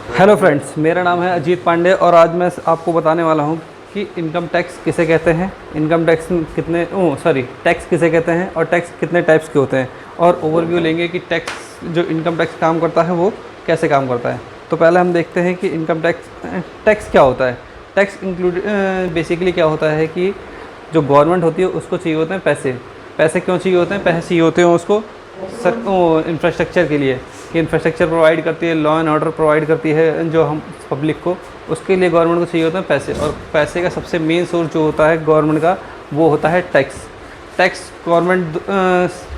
Hello friends, मेरा नाम है अजीत पांडे और आज मैं आपको बताने वाला हूँ कि इनकम टैक्स किसे कहते हैं, इनकम टैक्स कितने टैक्स किसे कहते हैं और टैक्स कितने टाइप्स के होते हैं, और ओवरव्यू लेंगे कि टैक्स जो इनकम टैक्स काम करता है वो कैसे काम करता है। तो पहले हम देखते हैं कि इनकम टैक्स क्या होता है। टैक्स इंक्लूड बेसिकली क्या होता है कि जो गवर्नमेंट होती है उसको चाहिए होते हैं पैसे। पैसे क्यों चाहिए होते हैं? पैसे चाहिए होते हैं उसको इंफ्रास्ट्रक्चर के लिए, कि इंफ्रास्ट्रक्चर प्रोवाइड करती है, लॉ एंड ऑर्डर प्रोवाइड करती है जो हम पब्लिक को, उसके लिए गवर्नमेंट को चाहिए होता है पैसे। और पैसे का सबसे मेन सोर्स जो होता है गवर्नमेंट का वो होता है टैक्स। टैक्स गवर्नमेंट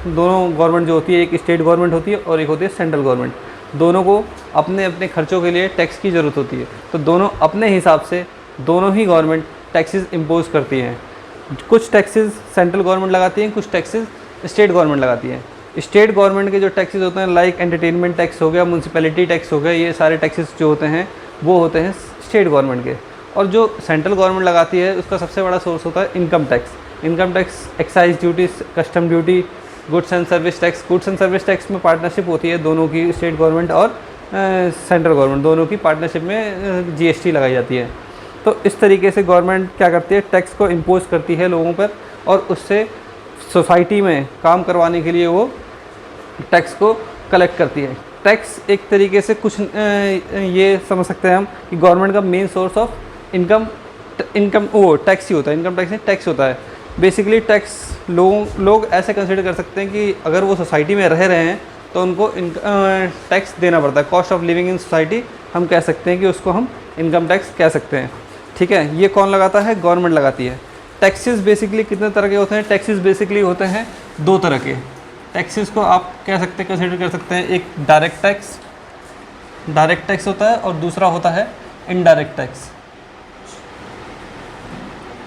दोनों गवर्नमेंट जो होती है, एक स्टेट गवर्नमेंट होती है और एक होती है सेंट्रल गवर्नमेंट, दोनों को अपने अपने खर्चों के लिए टैक्स की ज़रूरत होती है। तो दोनों अपने हिसाब से दोनों ही गवर्नमेंट टैक्सेस इम्पोज करती हैं। कुछ टैक्सेस सेंट्रल गवर्नमेंट लगाती हैं, कुछ टैक्सेस स्टेट गवर्नमेंट लगाती है। स्टेट गवर्नमेंट के जो टैक्सेस होते हैं लाइक एंटरटेनमेंट टैक्स हो गया, म्यूनसिपैलिटी टैक्स हो गया, ये सारे टैक्सेस जो होते हैं वो होते हैं स्टेट गवर्नमेंट के। और जो सेंट्रल गवर्नमेंट लगाती है उसका सबसे बड़ा सोर्स होता है income tax. Income tax, excise duty, custom duty, goods and service tax. Goods and service tax में पार्टनरशिप होती है दोनों की, स्टेट गवर्नमेंट और सेंट्रल गवर्नमेंट दोनों की पार्टनरशिप में जीएसटी लगाई जाती है। तो इस तरीके से गवर्नमेंट क्या करती है, टैक्स को इम्पोज करती है लोगों पर, और उससे सोसाइटी में काम करवाने के लिए वो टैक्स को कलेक्ट करती है। टैक्स एक तरीके से कुछ ये समझ सकते हैं हम कि गवर्नमेंट का मेन सोर्स ऑफ इनकम वो टैक्स ही होता है। इनकम टैक्स नहीं, टैक्स होता है बेसिकली। टैक्स लोग ऐसे कंसिडर कर सकते हैं कि अगर वो सोसाइटी में रह रहे हैं तो उनको टैक्स देना पड़ता है। Cost of living in society हम कह सकते हैं कि उसको हम इनकम टैक्स कह सकते हैं। ठीक है, ये कौन लगाता है? गवर्नमेंट लगाती है। टैक्सेस बेसिकली कितने तरह के होते हैं? टैक्सेस बेसिकली होते हैं दो तरह के। टैक्सेस को आप कह सकते हैं, कंसिडर कर सकते हैं, एक डायरेक्ट टैक्स होता है और दूसरा होता है इनडायरेक्ट टैक्स।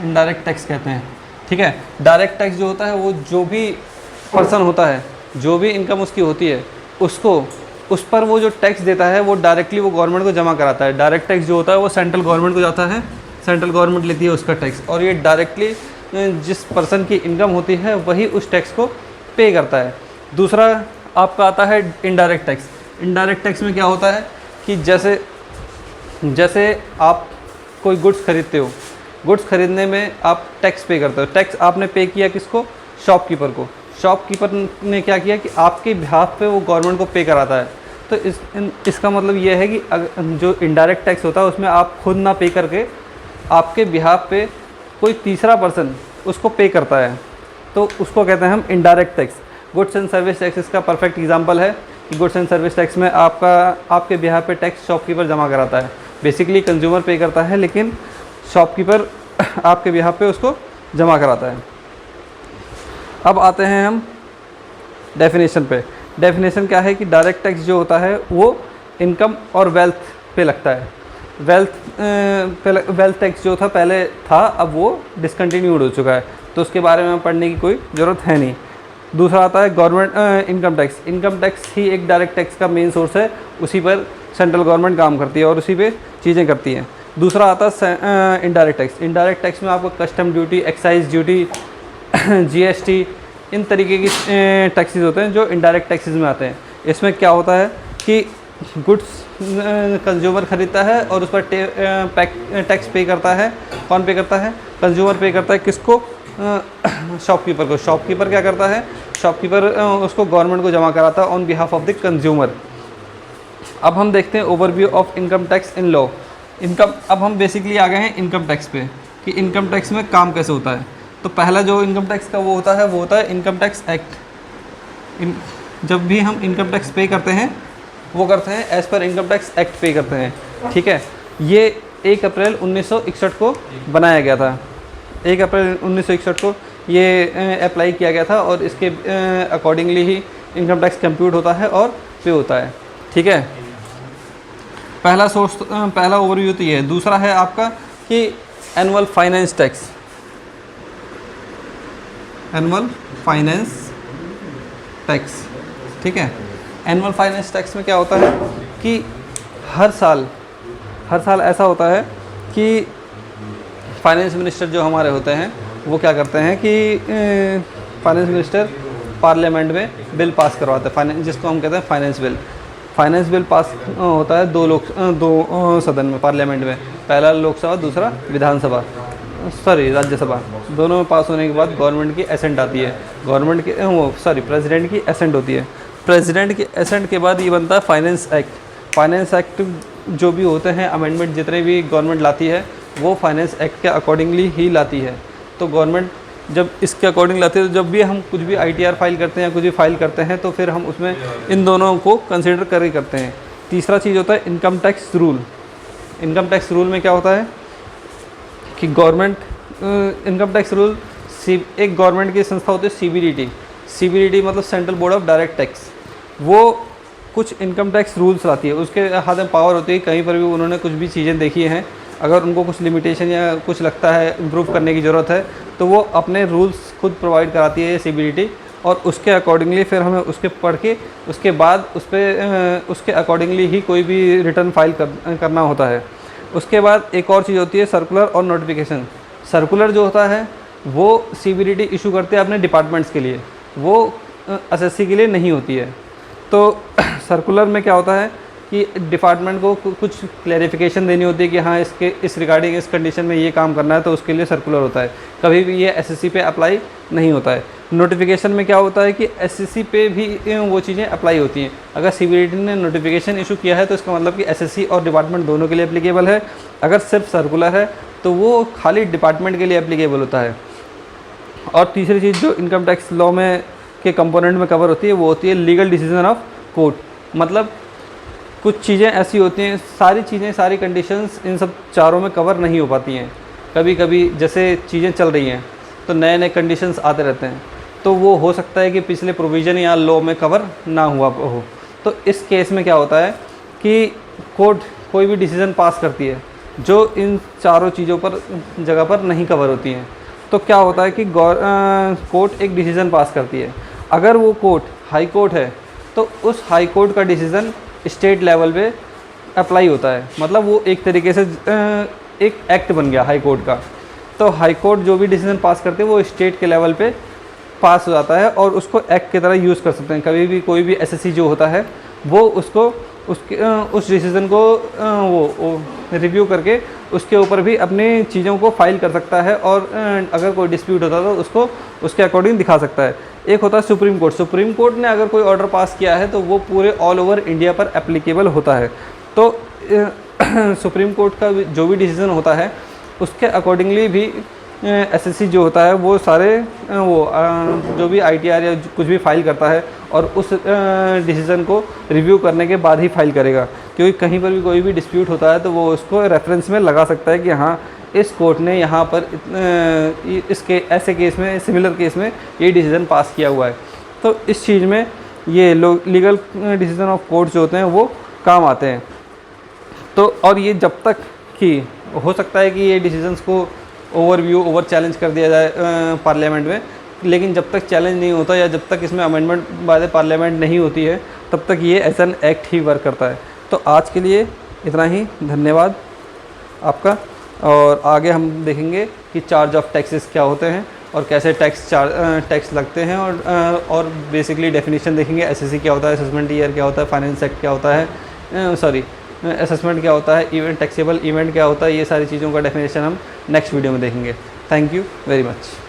इनडायरेक्ट टैक्स कहते हैं। ठीक है, डायरेक्ट टैक्स जो होता है वो जो भी पर्सन होता है, जो भी इनकम उसकी होती है, उसको उस पर वो जो टैक्स देता है वो डायरेक्टली वो गवर्नमेंट को जमा कराता है। डायरेक्ट टैक्स जो होता है वो सेंट्रल गवर्नमेंट को जाता है, सेंट्रल गवर्नमेंट लेती है उसका टैक्स, और ये डायरेक्टली जिस पर्सन की इनकम होती है वही उस टैक्स को पे करता है। दूसरा आपका आता है इनडायरेक्ट टैक्स। इनडायरेक्ट टैक्स में क्या होता है कि जैसे आप कोई गुड्स खरीदते हो, गुड्स खरीदने में आप टैक्स पे करते हो। टैक्स आपने पे किया किसको? शॉपकीपर को। शॉपकीपर ने क्या किया कि आपके बिहाफ पे वो गवर्नमेंट को पे कराता है। तो इसका मतलब ये है कि जो इनडायरेक्ट टैक्स होता है उसमें आप खुद ना पे करके आपके बिहाफ पे कोई तीसरा पर्सन उसको पे करता है, तो उसको कहते हैं हम indirect tax. Goods and service tax इसका परफेक्ट एग्जांपल है कि गुड्स एंड सर्विस टैक्स में आपके बिहाफ पे टैक्स शॉपकीपर जमा कराता है। बेसिकली कंज्यूमर पे करता है, लेकिन शॉपकीपर आपके बिहाफ पे उसको जमा कराता है। अब आते हैं हम डेफिनेशन पे। डेफिनेशन क्या है कि डायरेक्ट टैक्स जो होता है वो इनकम और वेल्थ पे लगता है। वेल्थ टैक्स जो था पहले था, अब वो डिसकंटिन्यूड हो चुका है, तो उसके बारे में पढ़ने की कोई ज़रूरत है नहीं। दूसरा आता है government income tax. Income tax ही एक डायरेक्ट टैक्स का मेन सोर्स है, उसी पर सेंट्रल गवर्नमेंट काम करती है और उसी पे चीज़ें करती हैं। दूसरा आता है इनडायरेक्ट टैक्स। इनडायरेक्ट टैक्स में आपको custom duty, excise duty, GST, इन तरीके की टैक्सेस होते हैं जो इनडायरेक्ट टैक्सेस में आते हैं। इसमें क्या होता है कि गुड्स कंज्यूमर ख़रीदता है और उस पर टैक्स पे करता है। कौन पे करता है? कंज्यूमर पे करता है। किसको? शॉपकीपर को। शॉपकीपर क्या करता है? शॉपकीपर उसको गवर्नमेंट को जमा कराता है on behalf of the consumer. अब हम देखते हैं overview of income tax in law. अब हम बेसिकली आ गए हैं इनकम टैक्स पे कि इनकम टैक्स में काम कैसे होता है। तो पहला जो इनकम टैक्स का वो होता है इनकम टैक्स एक्ट। जब भी हम इनकम टैक्स पे करते हैं वो करते हैं as per income tax act पे करते हैं। ठीक है, ये 1 अप्रैल 1961 को बनाया गया था। 1 अप्रैल 1961 को ये अप्लाई किया गया था और इसके अकॉर्डिंगली ही इनकम टैक्स कंप्यूट होता है और पे होता है। ठीक है, पहला ओवरव्यू तो ये है। दूसरा है आपका कि annual finance tax. Annual finance tax, ठीक है। एनुअल फाइनेंस टैक्स में क्या होता है कि हर साल ऐसा होता है कि फाइनेंस मिनिस्टर जो हमारे होते हैं वो क्या करते हैं कि फाइनेंस मिनिस्टर पार्लियामेंट में बिल पास करवाते हैं, जिसको हम कहते हैं finance bill. Finance bill pass होता है दो सदन में, पार्लियामेंट में, पहला लोकसभा, दूसरा विधानसभा, राज्यसभा, दोनों में पास होने के बाद गवर्नमेंट की एसेंट आती है, प्रेसिडेंट की एसेंट होती है। प्रेसिडेंट के एसेंट के बाद ये बनता है फाइनेंस एक्ट। फाइनेंस एक्ट जो भी होते हैं अमेंडमेंट जितने भी गवर्नमेंट लाती है वो फाइनेंस एक्ट के अकॉर्डिंगली ही लाती है। तो गवर्नमेंट जब इसके अकॉर्डिंग लाते हैं, तो जब भी हम कुछ भी ITR फाइल करते हैं या कुछ भी फाइल करते हैं तो फिर हम उसमें इन दोनों को कंसिडर करके करते हैं। तीसरा चीज़ होता है income tax rule. Income tax rule में क्या होता है कि गवर्नमेंट इनकम टैक्स रूल एक गवर्नमेंट की संस्था होती है CBDT मतलब central board of direct tax. वो कुछ इनकम टैक्स रूल्स लाती है, उसके हाथ में पावर होती है। कहीं पर भी उन्होंने कुछ भी चीज़ें देखी हैं, अगर उनको कुछ लिमिटेशन या कुछ लगता है इम्प्रूव करने की ज़रूरत है तो वो अपने रूल्स खुद प्रोवाइड कराती है CBDT, और उसके अकॉर्डिंगली फिर हमें उसके पढ़ के उसके बाद उसके अकॉर्डिंगली ही कोई भी रिटर्न फाइल करना होता है। उसके बाद एक और चीज़ होती है सर्कुलर और नोटिफिकेशन। सर्कुलर जो होता है वो CBDT इशू करते हैं अपने डिपार्टमेंट्स के लिए, वो SSC के लिए नहीं होती है। तो सर्कुलर में क्या होता है कि डिपार्टमेंट को कुछ क्लैरिफिकेशन देनी होती है कि हाँ इस रिगार्डिंग इस कंडीशन में ये काम करना है, तो उसके लिए सर्कुलर होता है। कभी भी ये SSC पे अप्लाई नहीं होता है। नोटिफिकेशन में क्या होता है कि SSC पे भी वो चीज़ें अप्लाई होती हैं। अगर CBDT ने नोटिफिकेशन इशू किया है तो इसका मतलब कि SSC और डिपार्टमेंट दोनों के लिए एप्लीकेबल है। अगर सिर्फ सर्कुलर है तो वो खाली डिपार्टमेंट के लिए एप्लीकेबल होता है। और तीसरी चीज़ जो इनकम टैक्स लॉ में के कंपोनेंट में कवर होती है वो होती है लीगल डिसीजन ऑफ कोर्ट। मतलब कुछ चीज़ें ऐसी होती हैं, सारी चीज़ें सारी कंडीशंस इन सब चारों में कवर नहीं हो पाती हैं। कभी कभी जैसे चीज़ें चल रही हैं तो नए नए कंडीशंस आते रहते हैं, तो वो हो सकता है कि पिछले प्रोविज़न या लॉ में कवर ना हुआ हो। तो इस केस में क्या होता है कि कोर्ट कोई भी डिसीज़न पास करती है जो इन चारों चीज़ों पर जगह पर नहीं कवर होती हैं। तो क्या होता है कि कोर्ट एक डिसीज़न पास करती है। अगर वो कोर्ट हाई कोर्ट है तो उस हाई कोर्ट का डिसीज़न स्टेट लेवल पे अप्लाई होता है। मतलब वो एक तरीके से एक एक्ट बन गया हाई कोर्ट का। तो हाई कोर्ट जो भी डिसीज़न पास करते हैं वो स्टेट के लेवल पे पास हो जाता है और उसको एक्ट की तरह यूज़ कर सकते हैं। कभी भी कोई भी SSC जो होता है वो उसको उस डिसीज़न को वो रिव्यू करके उसके ऊपर भी अपनी चीज़ों को फाइल कर सकता है, और अगर कोई डिस्प्यूट होता है तो उसको उसके अकॉर्डिंग दिखा सकता है। एक होता है सुप्रीम कोर्ट। सुप्रीम कोर्ट ने अगर कोई ऑर्डर पास किया है तो वो पूरे ऑल ओवर इंडिया पर एप्लीकेबल होता है। तो सुप्रीम कोर्ट का जो भी डिसीज़न होता है उसके अकॉर्डिंगली भी SSC जो होता है वो सारे जो भी ITR या कुछ भी फाइल करता है और उस डिसीज़न को रिव्यू करने के बाद ही फाइल करेगा। क्योंकि कहीं पर भी कोई भी डिस्प्यूट होता है तो वो उसको रेफरेंस में लगा सकता है कि हाँ इस कोर्ट ने यहाँ पर इसके ऐसे केस में, सिमिलर केस में ये डिसीज़न पास किया हुआ है। तो इस चीज़ में ये लीगल डिसीज़न ऑफ कोर्ट जो होते हैं वो काम आते हैं। तो और ये जब तक कि हो सकता है कि ये डिसीजंस को ओवर चैलेंज कर दिया जाए पार्लियामेंट में, लेकिन जब तक चैलेंज नहीं होता या जब तक इसमें अमेंडमेंट बाय पार्लियामेंट नहीं होती है तब तक ये एज एन एक्ट ही वर्क करता है। तो आज के लिए इतना ही, धन्यवाद आपका। और आगे हम देखेंगे कि चार्ज ऑफ टैक्सेस क्या होते हैं और कैसे टैक्स लगते हैं, और बेसिकली डेफिनेशन देखेंगे। SSC क्या होता है, असेसमेंट ईयर क्या होता है, फाइनेंस एक्ट क्या होता है, असेसमेंट क्या होता है, इवेंट टैक्सेबल इवेंट क्या होता है, ये सारी चीज़ों का डेफिनेशन हम नेक्स्ट वीडियो में देखेंगे। Thank you very much.